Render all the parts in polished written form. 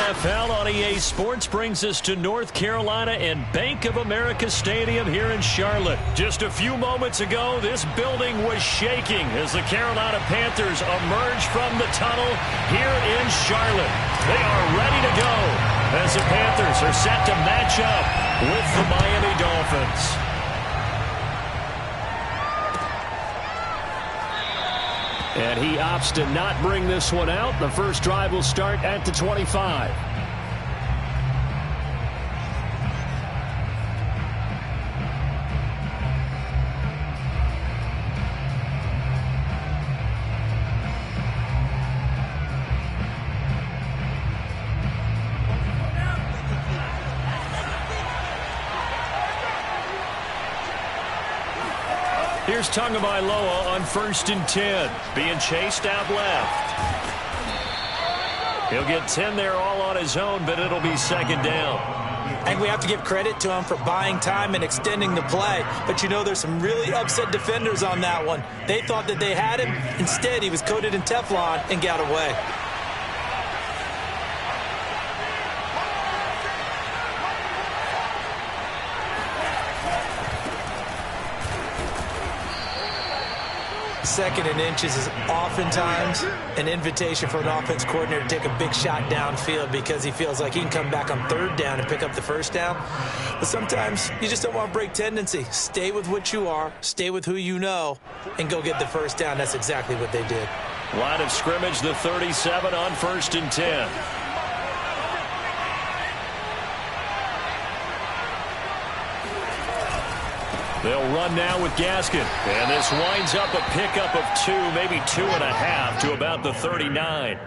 NFL on EA Sports brings us to North Carolina and Bank of America Stadium here in Charlotte. Just a few moments ago, this building was shaking as the Carolina Panthers emerge from the tunnel here in Charlotte. They are ready to go as the Panthers are set to match up with the Miami Dolphins. And he opts to not bring this one out. The first drive will start at the 25. Here's Tagovailoa on 1st and 10, being chased out left. He'll get 10 there all on his own, but it'll be 2nd down. And we have to give credit to him for buying time and extending the play. But, you know, there's some really upset defenders on that one. They thought that they had him. Instead, he was coated in Teflon and got away. Second and inches is oftentimes an invitation for an offense coordinator to take a big shot downfield because he feels like he can come back on 3rd down and pick up the 1st down. But sometimes you just don't want to break tendency. Stay with what you are, stay with who you know, and go get the 1st down. That's exactly what they did. Line of scrimmage, the 37 on 1st and 10. They'll run now with Gaskin. And this winds up a pickup of 2, maybe 2.5 to about the 39.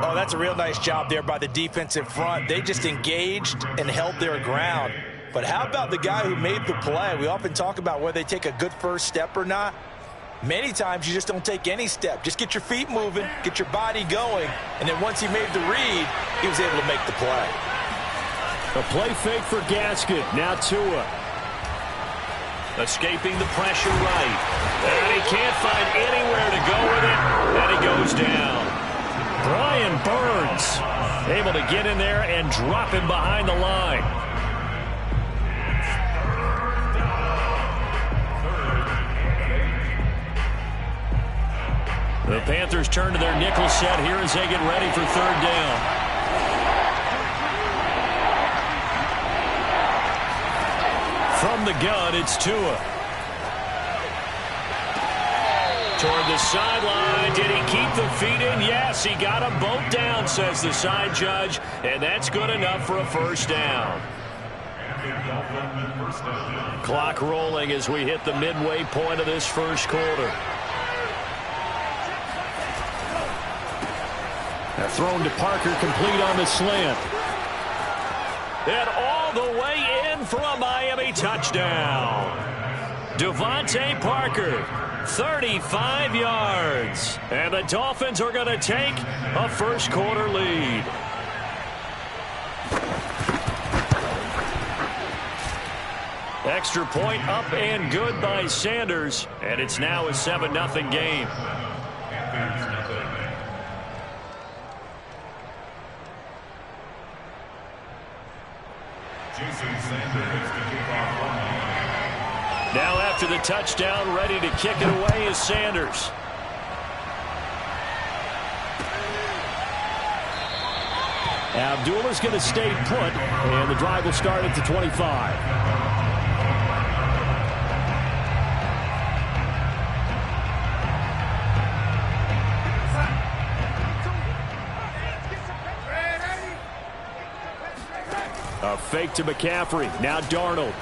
Oh, that's a real nice job there by the defensive front. They just engaged and held their ground. But how about the guy who made the play? We often talk about whether they take a good first step or not. Many times you just don't take any step. Just get your feet moving, get your body going, and then once he made the read, he was able to make the play. A play fake for Gaskin. Now Tua. Escaping the pressure right. And he can't find anywhere to go with it. And he goes down. Brian Burns able to get in there and drop him behind the line. The Panthers turn to their nickel set here as they get ready for 3rd down. From the gun, it's Tua. Toward the sideline. Did he keep the feet in? Yes, he got them both down, says the side judge. And that's good enough for a 1st down. Clock rolling as we hit the midway point of this 1st quarter. Now thrown to Parker, complete on the slant. And all the way in for a Miami touchdown. Devontae Parker, 35 yards. And the Dolphins are going to take a 1st quarter lead. Extra point up and good by Sanders. And it's now a 7-0 game. Now after the touchdown, ready to kick it away is Sanders. Abdullah's going to stay put, and the drive will start at the 25. A fake to McCaffrey. Now Darnold.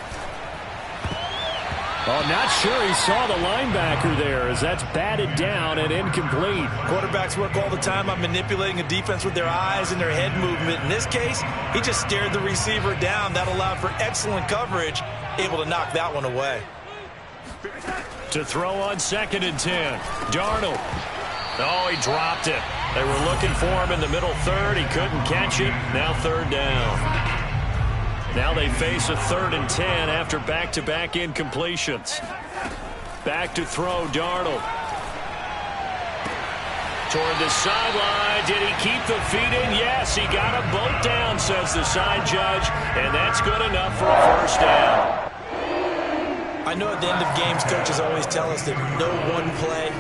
Oh, not sure he saw the linebacker there as that's batted down and incomplete. Quarterbacks work all the time on manipulating a defense with their eyes and their head movement. In this case, he just stared the receiver down. That allowed for excellent coverage, able to knock that one away. To throw on 2nd and 10. Darnold. Oh, he dropped it. They were looking for him in the middle 3rd. He couldn't catch it. Now 3rd down. Now they face a 3rd and 10 after back-to-back incompletions. Back to throw, Darnold. Toward the sideline. Did he keep the feet in? Yes, he got them both down, says the side judge. And that's good enough for a first down. I know at the end of games, coaches always tell us that no one play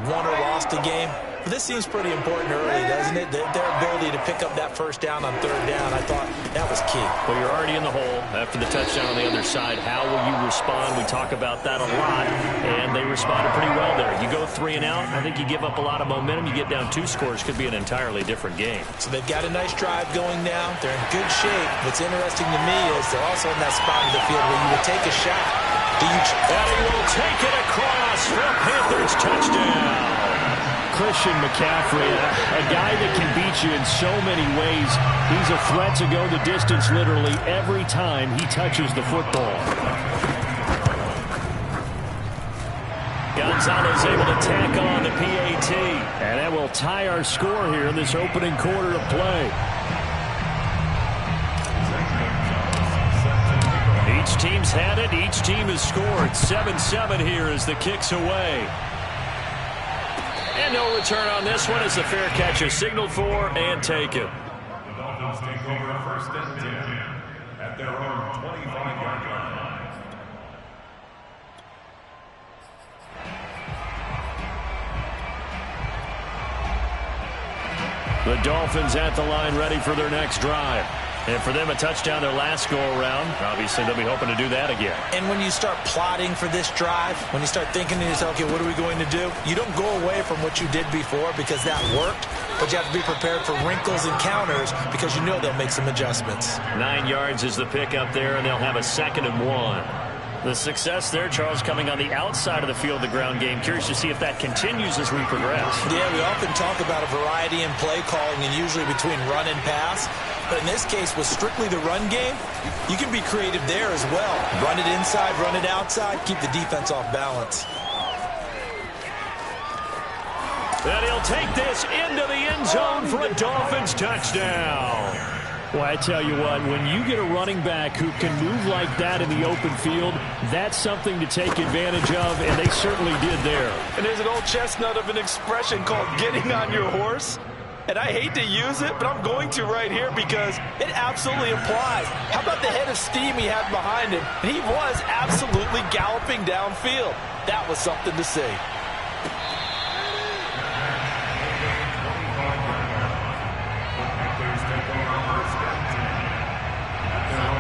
won or lost a game. But this seems pretty important early, doesn't it? Their ability to pick up that first down on third down, I thought that was key. Well, you're already in the hole after the touchdown on the other side. How will you respond? We talk about that a lot, and they responded pretty well there. You go 3 and out, I think you give up a lot of momentum. You get down 2 scores, could be an entirely different game. So they've got a nice drive going now. They're in good shape. What's interesting to me is they're also in that spot of the field where you would take a shot. And he will take it across for a Panthers touchdown. Christian McCaffrey, a guy that can beat you in so many ways. He's a threat to go the distance literally every time he touches the football. Gonzalez able to tack on the PAT. And that will tie our score here in this opening quarter of play. Each team's had it. Each team has scored. 7-7 here as the kick's away. And no return on this one as the fair catch is signaled for and taken. The Dolphins take over first and 10 at their own 25-yard line. The Dolphins at the line ready for their next drive. And for them, a touchdown their last go-around. Obviously, they'll be hoping to do that again. And when you start plotting for this drive, when you start thinking to yourself, okay, what are we going to do? You don't go away from what you did before because that worked, but you have to be prepared for wrinkles and counters because you know they'll make some adjustments. 9 yards is the pick up there, and they'll have a 2nd and 1. The success there, Charles, coming on the outside of the field, the ground game. Curious to see if that continues as we progress. Yeah, we often talk about a variety in play calling and usually between run and pass. But in this case, with strictly the run game, you can be creative there as well. Run it inside, run it outside, keep the defense off balance. And he'll take this into the end zone for a Dolphins touchdown. Well, I tell you what, when you get a running back who can move like that in the open field, that's something to take advantage of, and they certainly did there. And there's an old chestnut of an expression called getting on your horse. And I hate to use it, but I'm going to right here because it absolutely applies. How about the head of steam he had behind him? And he was absolutely galloping downfield. That was something to see.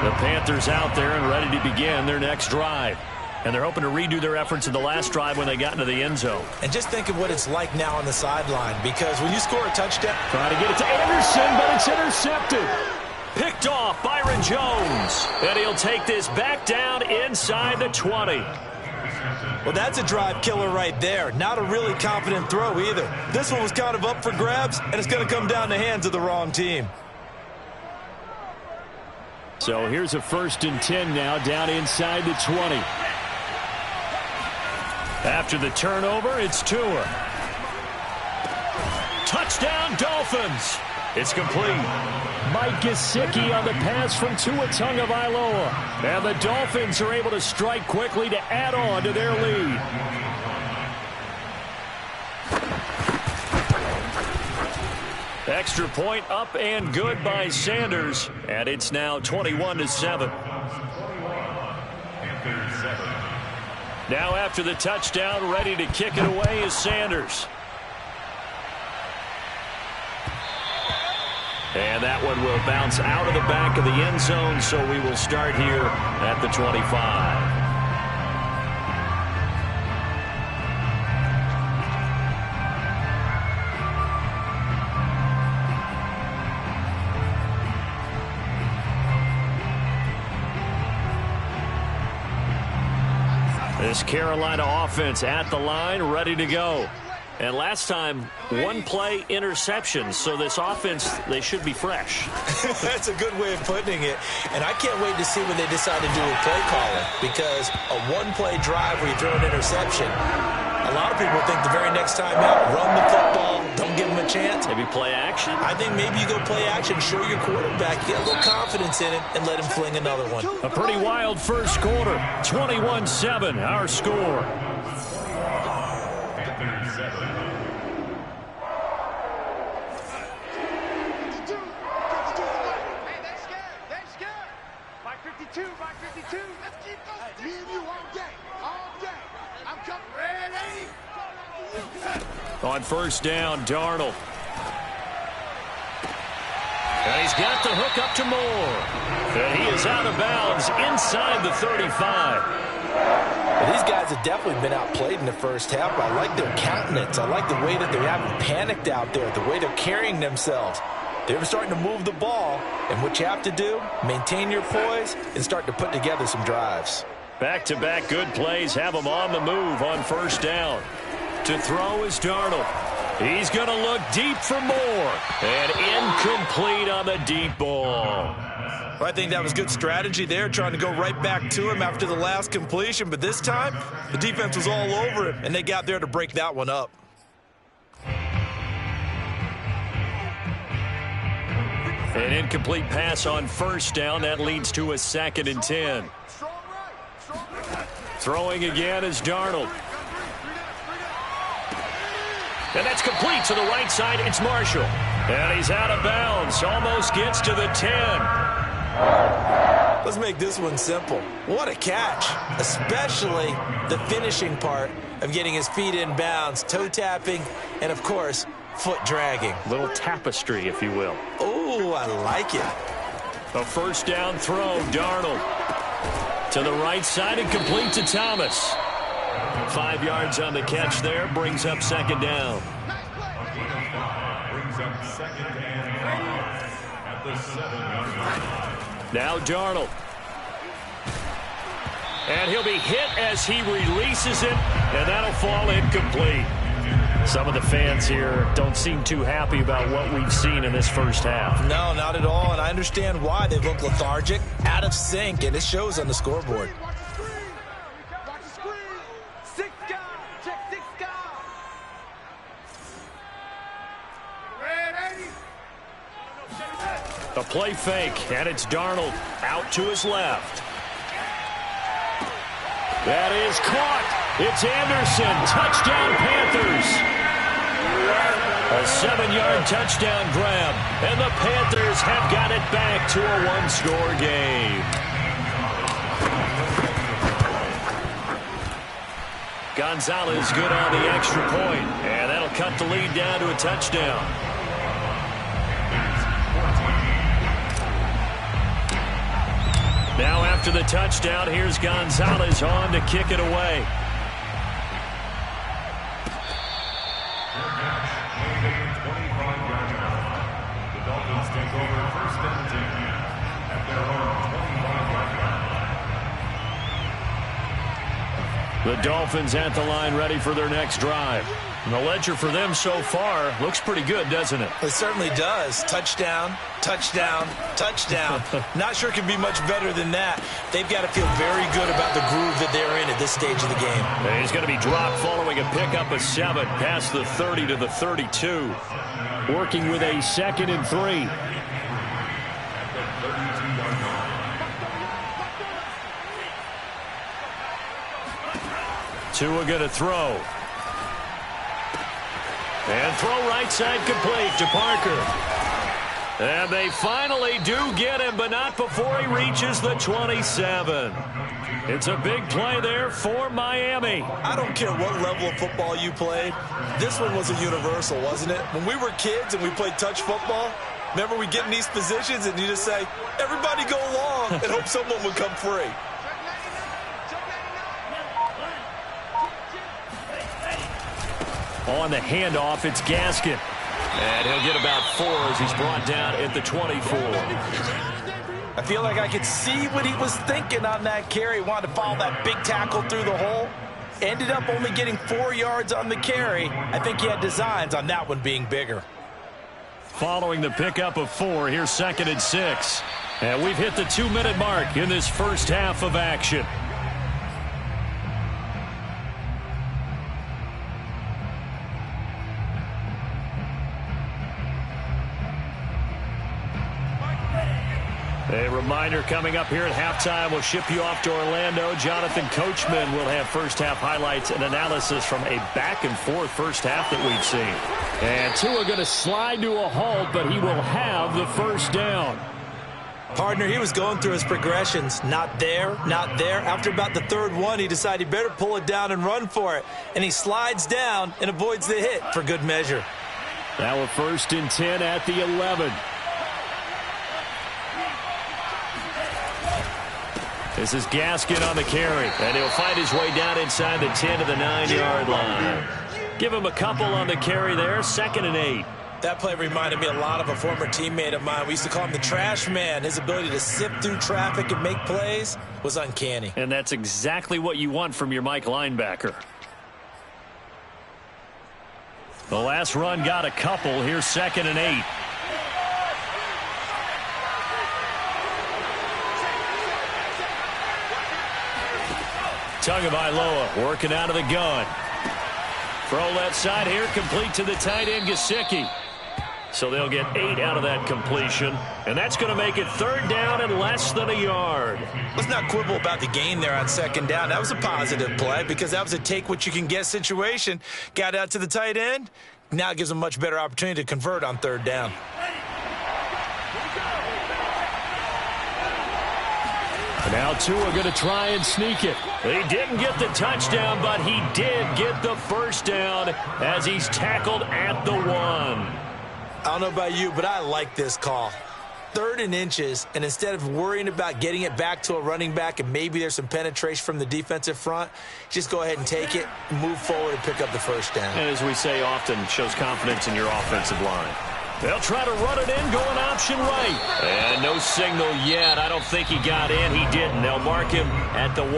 The Panthers out there and ready to begin their next drive. And they're hoping to redo their efforts in the last drive when they got into the end zone. And just think of what it's like now on the sideline, because when you score a touchdown... Trying to get it to Anderson, but it's intercepted. Picked off Byron Jones. And he'll take this back down inside the 20. Well, that's a drive killer right there. Not a really confident throw either. This one was kind of up for grabs, and it's going to come down the hands of the wrong team. So here's a 1st and 10 now, down inside the 20. After the turnover, it's Tua. Touchdown, Dolphins. It's complete. Mike Gesicki on the pass from Tua Tagovailoa. And the Dolphins are able to strike quickly to add on to their lead. Extra point up and good by Sanders. And it's now 21-7. Now after the touchdown, ready to kick it away is Sanders. And that one will bounce out of the back of the end zone, so we will start here at the 25. This Carolina offense at the line, ready to go. And last time, 1 play interception. So this offense, they should be fresh. That's a good way of putting it. And I can't wait to see when they decide to do a play calling. Because a 1-play drive where you throw an interception, a lot of people think the very next time out, run the football, don't give them a chance. Maybe play action? I think maybe you go play action, show your quarterback, get a little confidence in him, and let him fling another one. A pretty wild first quarter. 21-7, our score. On first down, Darnold. And he's got the hook up to Moore. And he is out of bounds inside the 35. Well, these guys have definitely been outplayed in the first half. I like their countenance. I like the way that they haven't panicked out there, the way they're carrying themselves. They're starting to move the ball, and what you have to do, maintain your poise and start to put together some drives. Back-to-back good plays have them on the move on first down. To throw is Darnold. He's going to look deep for Moore. And incomplete on the deep ball. Well, I think that was good strategy there, trying to go right back to him after the last completion. But this time, the defense was all over him, and they got there to break that one up. An incomplete pass on first down. That leads to a 2nd and 10. Throwing again is Darnold. And that's complete to the right side. It's Marshall. And he's out of bounds. Almost gets to the 10. Let's make this one simple. What a catch, especially the finishing part of getting his feet in bounds, toe tapping, and, of course, foot dragging. Little tapestry, if you will. Oh, I like it. A first down throw, Darnold. To the right side and complete to Thomas. 5 yards on the catch there, brings up 2nd down. Brings up 2nd and 5 at the 7-yard line. Now Darnold. And he'll be hit as he releases it, and that'll fall incomplete. Some of the fans here don't seem too happy about what we've seen in this first half. No, not at all, and I understand why. They look lethargic, out of sync, and it shows on the scoreboard. A play fake, and it's Darnold out to his left. That is caught. It's Anderson. Touchdown, Panthers. A 7-yard touchdown grab, and the Panthers have got it back to a one-score game. Gonzalez good on the extra point, and that'll cut the lead down to a touchdown. Now after the touchdown, here's Gonzalez on to kick it away. The Dolphins take over 1st and 10 at their own 25-yard line. The Dolphins at the line ready for their next drive. And the ledger for them so far looks pretty good, doesn't it? It certainly does. Touchdown, touchdown, touchdown. Not sure it can be much better than that. They've got to feel very good about the groove that they're in at this stage of the game. And he's going to be dropped following a pickup of 7 past the 30 to the 32. Working with a 2nd and 3. Tua going to throw. And throw right side complete to Parker. And they finally do get him, but not before he reaches the 27. It's a big play there for Miami. I don't care what level of football you played. This one was a universal, wasn't it? When we were kids and we played touch football, remember we get in these positions and you just say, everybody go long, and hope someone would come free. On the handoff, it's Gaskin. And he'll get about 4 as he's brought down at the 24. I feel like I could see what he was thinking on that carry. Wanted to follow that big tackle through the hole. Ended up only getting 4 yards on the carry. I think he had designs on that one being bigger. Following the pickup of 4, here's 2nd and 6. And we've hit the 2-minute mark in this first half of action. A reminder coming up here at halftime, we'll ship you off to Orlando. Jonathan Coachman will have first-half highlights and analysis from a back-and-forth first half that we've seen. And Tua going to slide to a halt, but he will have the first down. Partner, he was going through his progressions. Not there, not there. After about the third one, he decided he better pull it down and run for it. And he slides down and avoids the hit for good measure. Now a 1st and 10 at the 11. This is Gaskin on the carry, and he'll find his way down inside the 10 to the 9-yard line. Give him a couple on the carry there, 2nd and 8. That play reminded me a lot of a former teammate of mine. We used to call him the trash man. His ability to sift through traffic and make plays was uncanny. And that's exactly what you want from your Mike linebacker. The last run got a couple. Here's 2nd and 8. Tagovailoa working out of the gun. Throw left side here, complete to the tight end, Gesicki. So they'll get 8 out of that completion, and that's going to make it 3rd down and less than a yard. Let's not quibble about the gain there on 2nd down. That was a positive play because that was a take-what-you-can-get situation. Got out to the tight end. Now it gives them a much better opportunity to convert on 3rd down. Now Tua going to try and sneak it. He didn't get the touchdown, but he did get the 1st down as he's tackled at the 1. I don't know about you, but I like this call. 3rd and inches, and instead of worrying about getting it back to a running back and maybe there's some penetration from the defensive front, just go ahead and take it, move forward, and pick up the 1st down. And as we say often, shows confidence in your offensive line. They'll try to run it in, going option right. And no signal yet. I don't think he got in. He didn't. They'll mark him at the 1.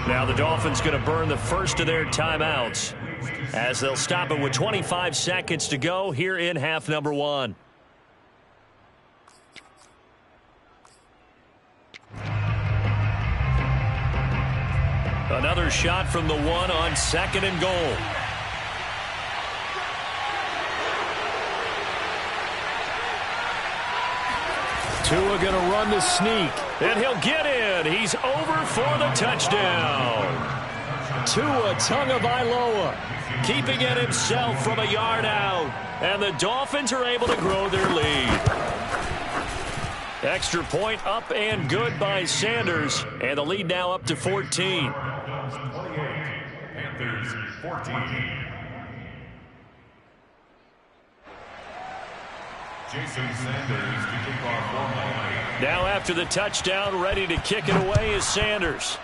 Now the Dolphins going to burn the first of their timeouts as they'll stop it with 25 seconds to go here in half number 1. Another shot from the 1 on 2nd and goal. Tua going to run the sneak, and he'll get in. He's over for the touchdown. Tua Tagovailoa keeping it himself from a yard out, and the Dolphins are able to grow their lead. Extra point up and good by Sanders, and the lead now up to 14. Panthers 14. Jason Sanders to kick off for Miami. Now after the touchdown, ready to kick it away is Sanders.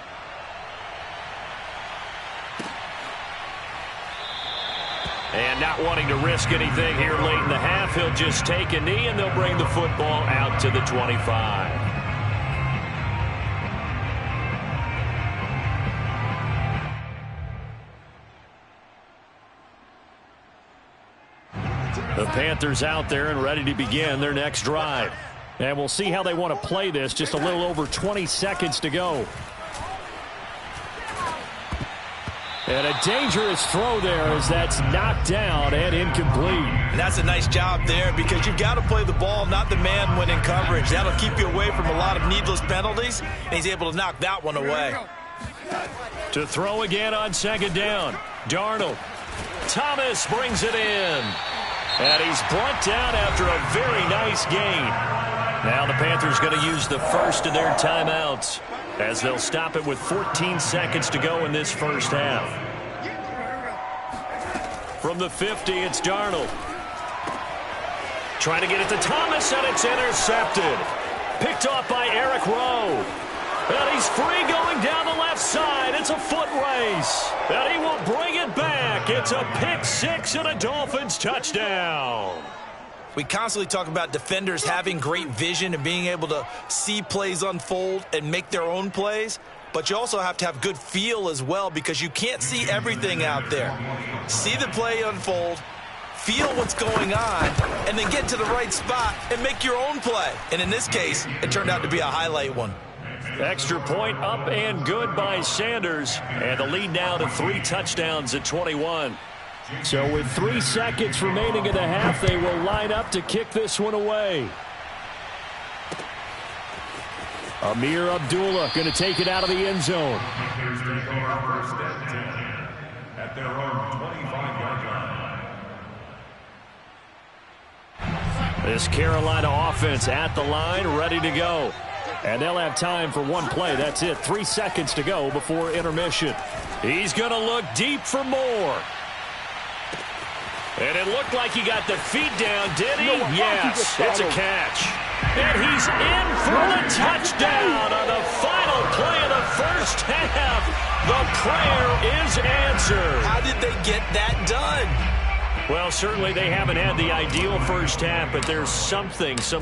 And not wanting to risk anything here late in the half, he'll just take a knee and they'll bring the football out to the 25. The Panthers out there and ready to begin their next drive. And we'll see how they want to play this. Just a little over 20 seconds to go. And a dangerous throw there as that's knocked down and incomplete. And that's a nice job there because you've got to play the ball, not the man when in coverage. That'll keep you away from a lot of needless penalties, and he's able to knock that one away. To throw again on 2nd down. Darnold. Thomas brings it in. And he's brought down after a very nice gain. Now the Panthers going to use the first of their timeouts as they'll stop it with 14 seconds to go in this first half. From the 50, it's Darnold. Trying to get it to Thomas, and it's intercepted. Picked off by Eric Rowe. And he's free going down the left side. It's a foot race. And he will bring it back. It's a pick six and a Dolphins touchdown. We constantly talk about defenders having great vision and being able to see plays unfold and make their own plays. But you also have to have good feel as well because you can't see everything out there. See the play unfold, feel what's going on, and then get to the right spot and make your own play. And in this case, it turned out to be a highlight one. Extra point up and good by Sanders. And the lead now to 3 touchdowns at 21. So with 3 seconds remaining in the half, they will line up to kick this one away. Amir Abdullah going to take it out of the end zone. Panthers take over first and 10 at their own 25-yard line. This Carolina offense at the line, ready to go. And they'll have time for one play. That's it. 3 seconds to go before intermission. He's going to look deep for more. And it looked like he got the feet down, did he? Yes, it's a catch. And he's in for the touchdown on the final play of the first half. The prayer is answered. How did they get that done? Well, certainly they haven't had the ideal first half, but there's some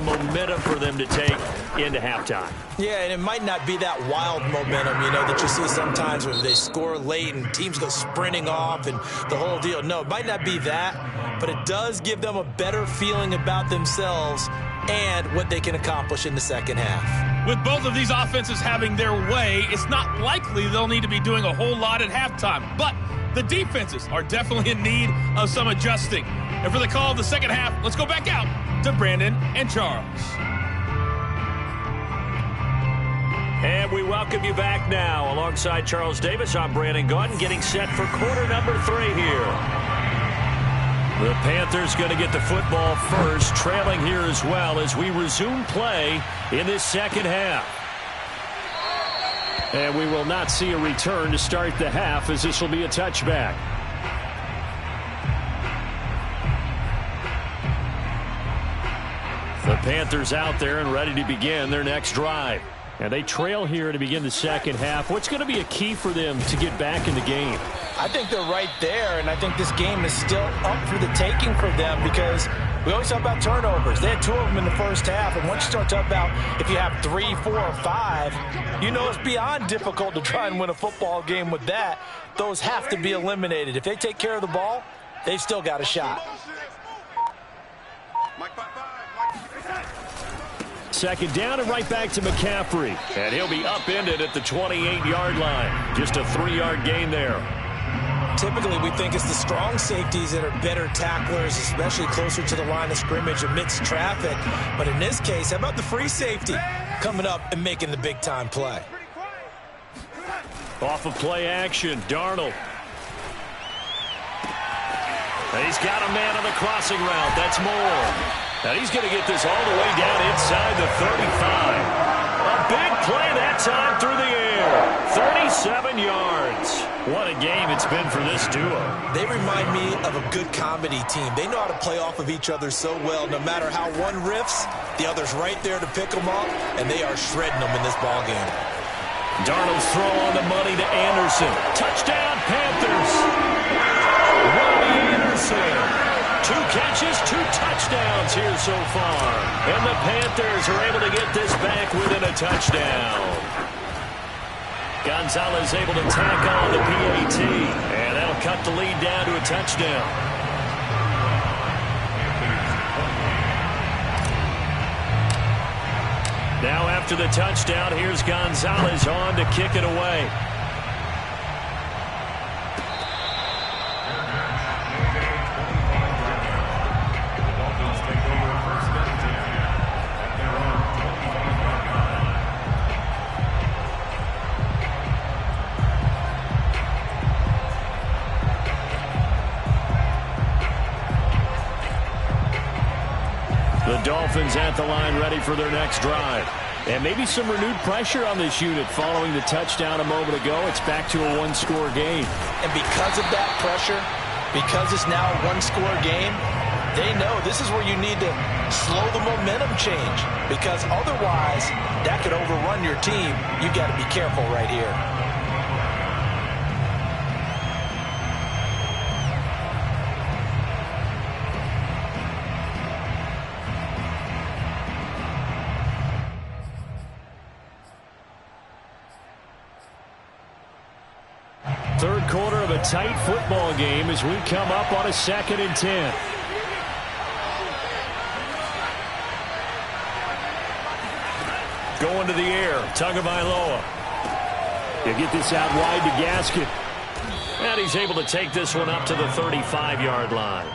momentum for them to take into halftime. Yeah, and it might not be that wild momentum, that you see sometimes when they score late and teams go sprinting off and the whole deal. No, it might not be that, but it does give them a better feeling about themselves and what they can accomplish in the second half. With both of these offenses having their way, it's not likely they'll need to be doing a whole lot at halftime, but the defenses are definitely in need of some adjusting. And for the call of the second half, let's go back out to Brandon and Charles. And we welcome you back now. Alongside Charles Davis, I'm Brandon Gaudin, getting set for quarter number 3 here. The Panthers going to get the football first, trailing here as well as we resume play in this second half. And we will not see a return to start the half, as this will be a touchback. The Panthers out there and ready to begin their next drive. And they trail here to begin the second half. What's going to be a key for them to get back in the game? I think they're right there, and I think this game is still up for the taking for them because we always talk about turnovers. They had 2 of them in the first half, and once you start talking about if you have 3, 4, or 5, it's beyond difficult to try and win a football game with that. Those have to be eliminated. If they take care of the ball, they've still got a shot. Second down and right back to McCaffrey. And he'll be upended at the 28-yard line. Just a 3-yard gain there. Typically, we think it's the strong safeties that are better tacklers, especially closer to the line of scrimmage amidst traffic. But in this case, how about the free safety coming up and making the big-time play? Off of play action, Darnold. And he's got a man on the crossing route. That's Moore. And he's going to get this all the way down inside the 35. A big play that time through the air. 37 yards. What a game it's been for this duo. They remind me of a good comedy team. They know how to play off of each other so well. No matter how one riffs, the other's right there to pick them up, and they are shredding them in this ball game. Darnold's throw on the money to Anderson. Touchdown, Panthers. Robbie Anderson. 2 catches, 2 touchdowns here so far. And the Panthers are able to get this back within a touchdown. Gonzalez able to tack on the PAT. And that'll cut the lead down to a touchdown. Now after the touchdown, here's Gonzalez on to kick it away. Dolphins at the line ready for their next drive. And maybe some renewed pressure on this unit following the touchdown a moment ago. It's back to a 1-score game. And because of that pressure, because it's now a 1-score game, they know this is where you need to slow the momentum change. Because otherwise, that could overrun your team. You've got to be careful right here. Third quarter of a tight football game as we come up on a 2nd and 10. Going to the air, Tagovailoa. You get this out wide to Gaskin. And he's able to take this one up to the 35-yard line.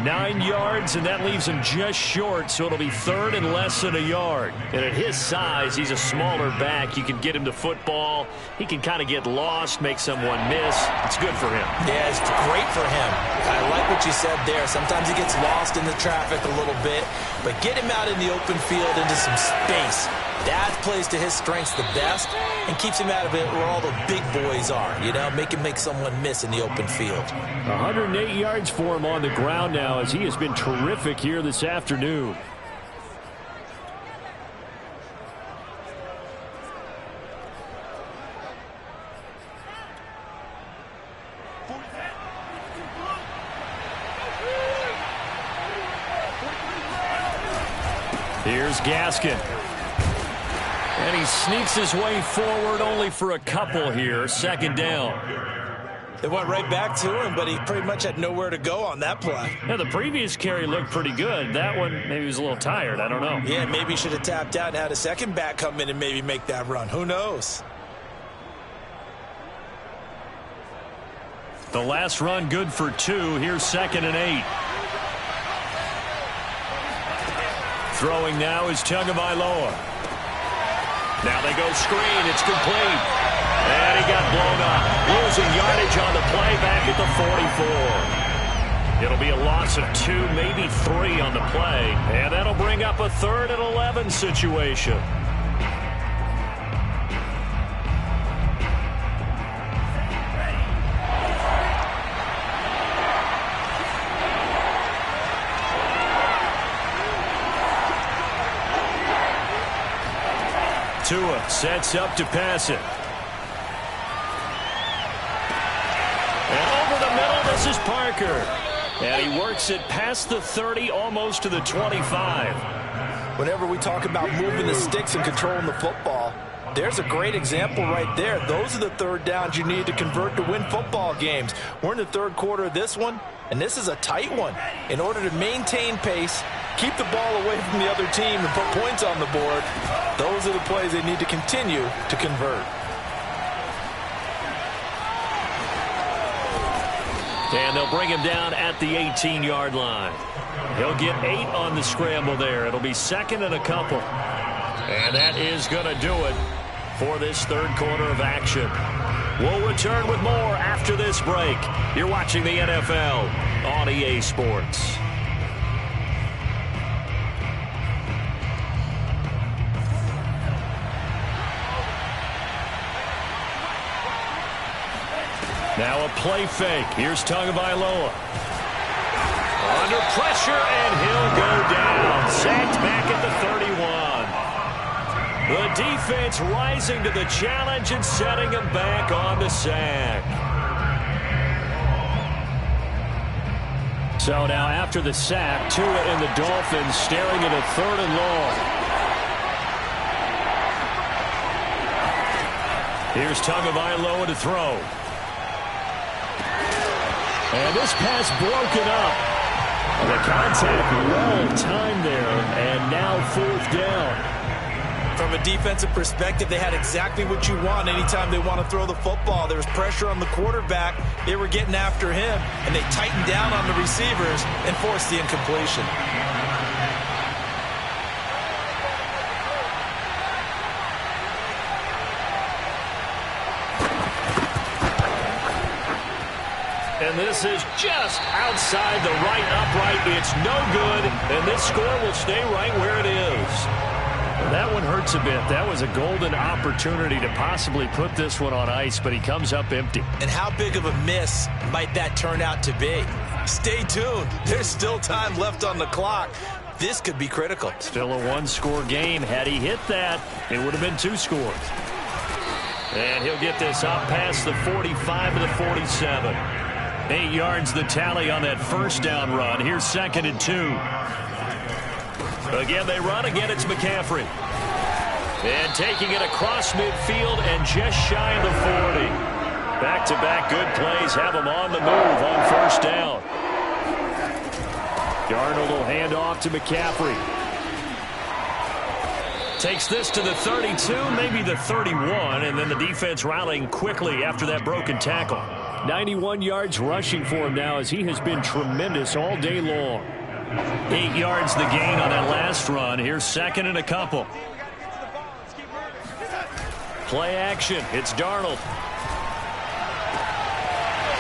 9 yards, and that leaves him just short, so it'll be third and less than a yard. And at his size, he's a smaller back. You can get him to football. He can kind of get lost, make someone miss. It's good for him. Yeah, it's great for him. I like what you said there. Sometimes he gets lost in the traffic a little bit, but get him out in the open field into some space. That plays to his strengths the best and keeps him out of it where all the big boys are. You know, make him make someone miss in the open field. 108 yards for him on the ground now as he has been terrific here this afternoon. Here's Gaskin. And he sneaks his way forward only for a couple here. Second down. They went right back to him, but he pretty much had nowhere to go on that play. Yeah, the previous carry looked pretty good. That one, maybe he was a little tired. I don't know. Yeah, maybe he should have tapped out and had a second back come in and maybe make that run. Who knows? The last run good for 2. Here's 2nd and 8. Throwing now is Tagovailoa. Now they go screen. It's complete. And he got blown up. Losing yardage on the play back at the 44. It'll be a loss of 2, maybe 3 on the play. And that'll bring up a 3rd and 11 situation. Tua sets up to pass it. And over the middle, this is Parker. And he works it past the 30, almost to the 25. Whenever we talk about moving the sticks and controlling the football, there's a great example right there. Those are the third downs you need to convert to win football games. We're in the third quarter of this one, and this is a tight one. In order to maintain pace, keep the ball away from the other team, and put points on the board, those are the plays they need to continue to convert. And they'll bring him down at the 18-yard line. He'll get 8 on the scramble there. It'll be 2nd and a couple. And that is going to do it for this third quarter of action. We'll return with more after this break. You're watching the NFL on EA Sports. Now a play fake. Here's Tagovailoa. Under pressure, and he'll go down. Sacked back at the 31. The defense rising to the challenge and setting him back on the sack. So now after the sack, Tua and the Dolphins staring at a 3rd and long. Here's Tagovailoa to throw. And this pass broken up. The contact well timed there, and now 4th down. From a defensive perspective, they had exactly what you want anytime they want to throw the football. There was pressure on the quarterback. They were getting after him, and they tightened down on the receivers and forced the incompletion. And this is just outside the right upright. It's no good, and this score will stay right where it is. That one hurts a bit. That was a golden opportunity to possibly put this one on ice, but he comes up empty. And how big of a miss might that turn out to be? Stay tuned. There's still time left on the clock. This could be critical. Still a 1-score game. Had he hit that, it would have been 2 scores. And he'll get this up past the 45 to the 47. 8 yards the tally on that first down run. Here's 2nd and 2. Again, they run. Again, it's McCaffrey. And taking it across midfield and just shy of the 40. Back-to-back good plays have him on the move on first down. Darnold will hand off to McCaffrey. Takes this to the 32, maybe the 31, and then the defense rallying quickly after that broken tackle. 91 yards rushing for him now, as he has been tremendous all day long. 8 yards the gain on that last run. Here's second and a couple. Play action. It's Darnold.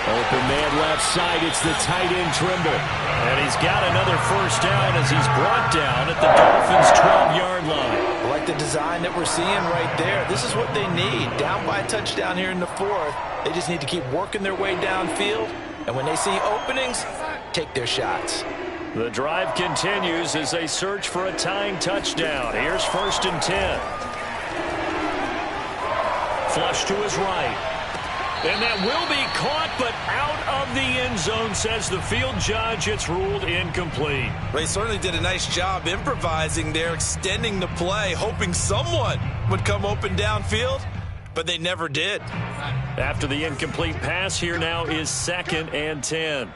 Open man left side. It's the tight end Trimble. And he's got another first down as he's brought down at the Dolphins' 12-yard line. I like the design that we're seeing right there. This is what they need. Down by a touchdown here in the fourth. They just need to keep working their way downfield. And when they see openings, take their shots. The drive continues as they search for a tying touchdown. Here's 1st and 10. Flush to his right. And that will be caught, but out of the end zone, says the field judge. It's ruled incomplete. They certainly did a nice job improvising there, extending the play, hoping someone would come open downfield, but they never did. After the incomplete pass, here now is 2nd and 10.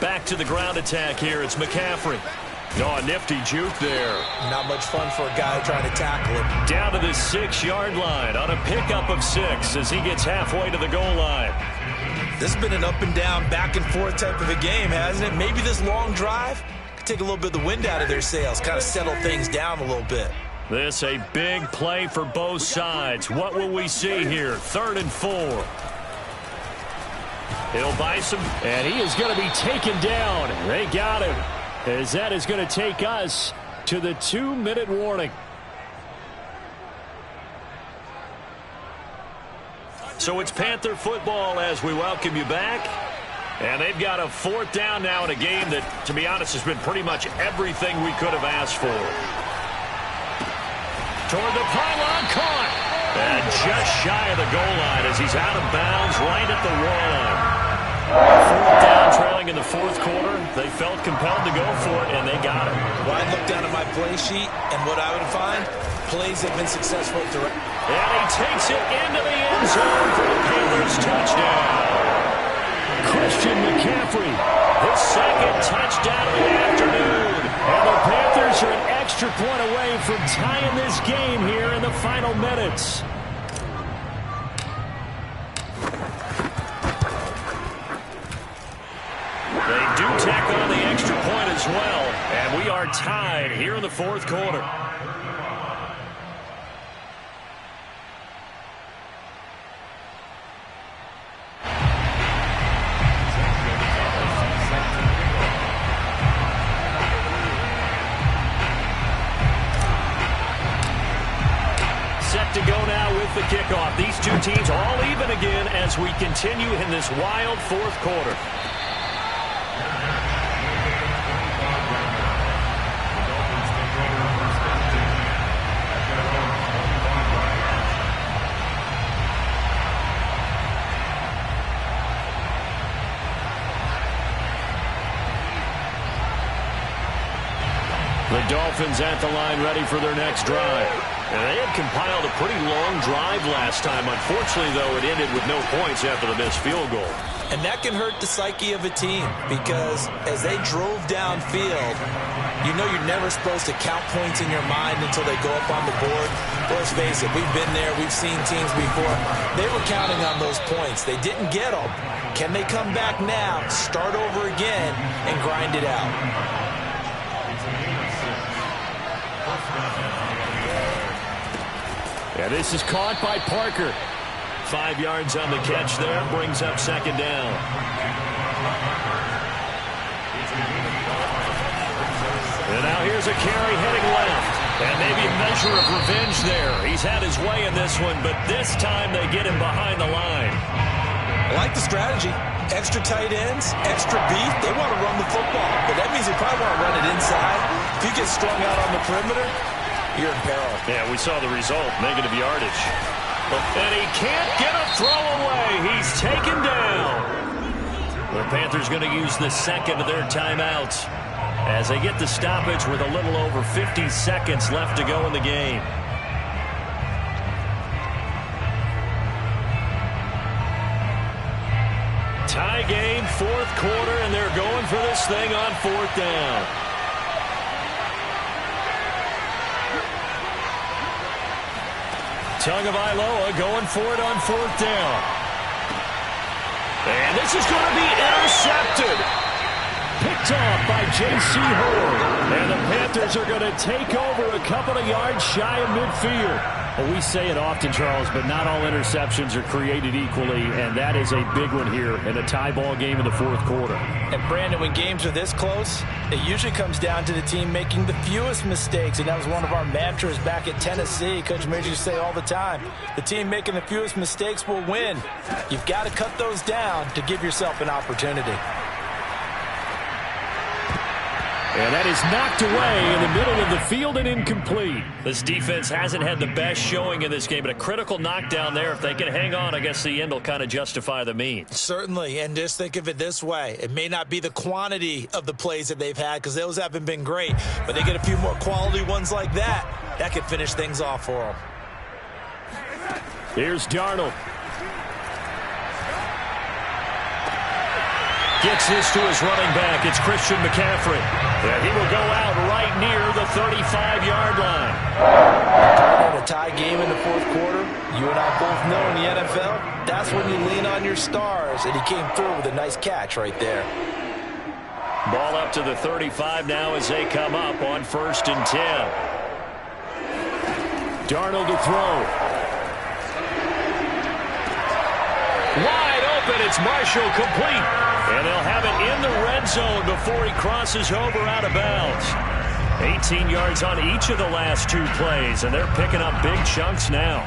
Back to the ground attack here. It's McCaffrey. Oh, a nifty juke there. Not much fun for a guy trying to tackle it. Down to the 6-yard line on a pickup of 6 as he gets halfway to the goal line. This has been an up and down, back and forth type of a game, hasn't it? Maybe this long drive could take a little bit of the wind out of their sails, kind of settle things down a little bit. This a big play for both sides. What will we see here? 3rd and 4. He'll buy some, and he is going to be taken down. They got him, as that is going to take us to the 2-minute warning. So it's Panther football as we welcome you back. And they've got a 4th down now in a game that, to be honest, has been pretty much everything we could have asked for. Toward the pylon, caught. And just shy of the goal line as he's out of bounds right at the line. 4th down, trailing in the 4th quarter. They felt compelled to go for it, and they got it. Well, I looked down at my play sheet, and what I would find, plays have been successful direct. And he takes it into the end zone for the Panthers touchdown. Christian McCaffrey, his 2nd touchdown of the afternoon. And the Panthers are an extra point away from tying this game here in the final minutes. They do tack on the extra point as well, and we are tied here in the 4th quarter. Set to go now with the kickoff. These two teams all even again as we continue in this wild 4th quarter. The Dolphins at the line ready for their next drive. And they had compiled a pretty long drive last time. Unfortunately, though, it ended with no points after the missed field goal. And that can hurt the psyche of a team because as they drove downfield, you know you're never supposed to count points in your mind until they go up on the board. Let's face it, we've been there. We've seen teams before. They were counting on those points. They didn't get them. Can they come back now, start over again, and grind it out? Yeah, this is caught by Parker. 5 yards on the catch there, brings up 2nd down. And now here's a carry heading left. And maybe a measure of revenge there. He's had his way in this one, but this time they get him behind the line. I like the strategy. Extra tight ends, extra beef. They want to run the football, but that means they probably want to run it inside. If you get strung out on the perimeter, you're in peril. Yeah, we saw the result, negative yardage. And he can't get a throw away. He's taken down. The Panthers going to use the 2nd of their timeouts as they get the stoppage with a little over 50 seconds left to go in the game. Tie game, 4th quarter, and they're going for this thing on 4th down. Tagovailoa going for it on 4th down. And this is going to be intercepted. Picked off by J.C. Horn. And the Panthers are going to take over a couple of yards shy of midfield. Well, we say it often, Charles, but not all interceptions are created equally, and that is a big one here in a tie ball game in the 4th quarter. And, Brandon, when games are this close, it usually comes down to the team making the fewest mistakes, and that was one of our mantras back at Tennessee. Coach Major used to say all the time, the team making the fewest mistakes will win. You've got to cut those down to give yourself an opportunity. And that is knocked away in the middle of the field and incomplete. This defense hasn't had the best showing in this game, but a critical knockdown there. If they can hang on, I guess the end will kind of justify the means. Certainly, and just think of it this way. It may not be the quantity of the plays that they've had because those haven't been great, but they get a few more quality ones like that. That could finish things off for them. Here's Darnold. Gets this to his running back. It's Christian McCaffrey. And he will go out right near the 35-yard line. In a tie game in the 4th quarter, you and I both know in the NFL, that's when you lean on your stars. And he came through with a nice catch right there. Ball up to the 35 now as they come up on 1st and 10. Darnold to throw. Wide open. It's Marshall complete. And they'll have it in the red zone before he crosses over out of bounds. 18 yards on each of the last 2 plays, and they're picking up big chunks now.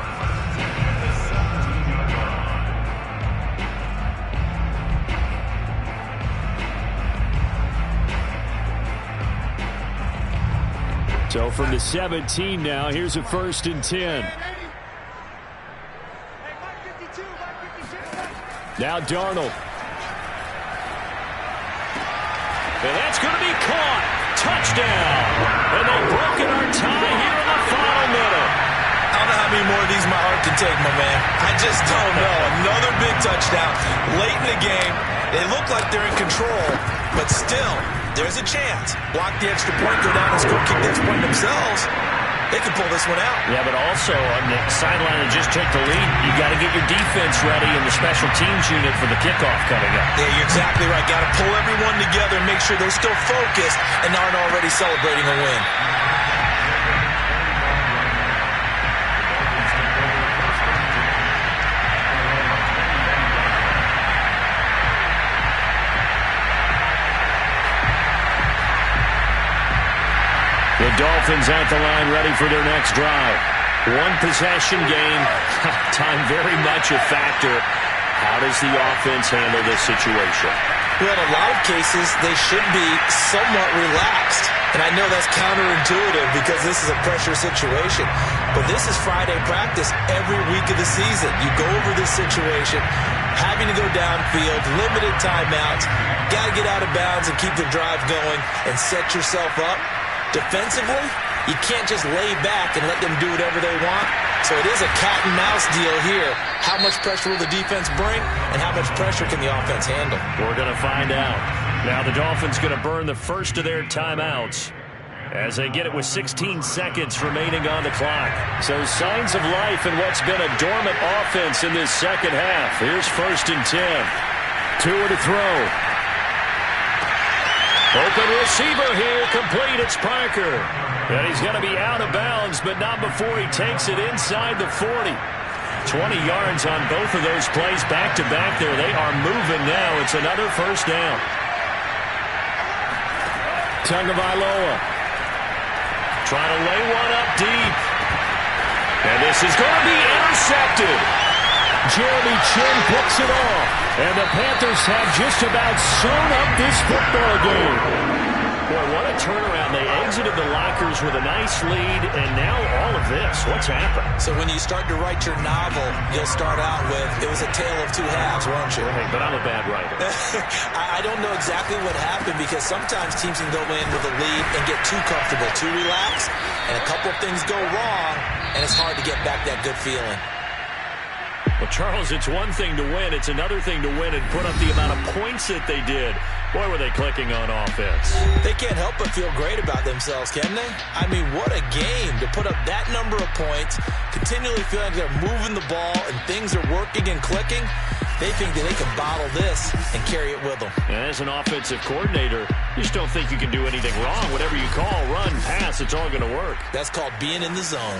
So from the 17 now, here's a 1st and 10. Now Darnold. And that's going to be caught. Touchdown. And they've broken our tie here in the final minute. I don't know how many more of these my heart can take, my man. I just don't know. Another big touchdown. Late in the game, they look like they're in control, but still, there's a chance. Block the extra point, go down and score, kick the extra point themselves. They can pull this one out. Yeah, but also on the sideline that just took the lead, you got to get your defense ready and the special teams unit for the kickoff coming up. Yeah, you're exactly right. Got to pull everyone together and make sure they're still focused and aren't already celebrating a win. The Dolphins at the line ready for their next drive. 1 possession game. Time very much a factor. How does the offense handle this situation? Well, in a lot of cases, they should be somewhat relaxed. And I know that's counterintuitive because this is a pressure situation. But this is Friday practice every week of the season. You go over this situation, having to go downfield, limited timeouts, got to get out of bounds and keep the drive going and set yourself up. Defensively, you can't just lay back and let them do whatever they want. So it is a cat and mouse deal here. How much pressure will the defense bring, and how much pressure can the offense handle? We're going to find out. Now the Dolphins going to burn the first of their timeouts as they get it with 16 seconds remaining on the clock. So signs of life in what's been a dormant offense in this second half. Here's 1st and 10. Tua to throw. Open receiver here, complete, it's Parker. And he's going to be out of bounds, but not before he takes it inside the 40. 20 yards on both of those plays back-to-back there. They are moving now. It's another 1st down. Tagovailoa trying to lay one up deep. And this is going to be intercepted. Jeremy Chin picks it off. And the Panthers have just about sewn up this football game. Boy, what a turnaround. They exited the lockers with a nice lead, and now all of this. What's happened? So when you start to write your novel, you'll start out with, it was a tale of 2 halves, won't you? Hey, but I'm a bad writer. I don't know exactly what happened because sometimes teams can go in with a lead and get too comfortable, too relaxed, and a couple of things go wrong, and it's hard to get back that good feeling. Well, Charles, it's one thing to win. It's another thing to win and put up the amount of points that they did. Boy, were they clicking on offense. They can't help but feel great about themselves, can they? I mean, what a game to put up that number of points, continually feeling like they're moving the ball and things are working and clicking. They think that they can bottle this and carry it with them. And as an offensive coordinator, you just don't think you can do anything wrong. Whatever you call, run, pass, it's all going to work. That's called being in the zone.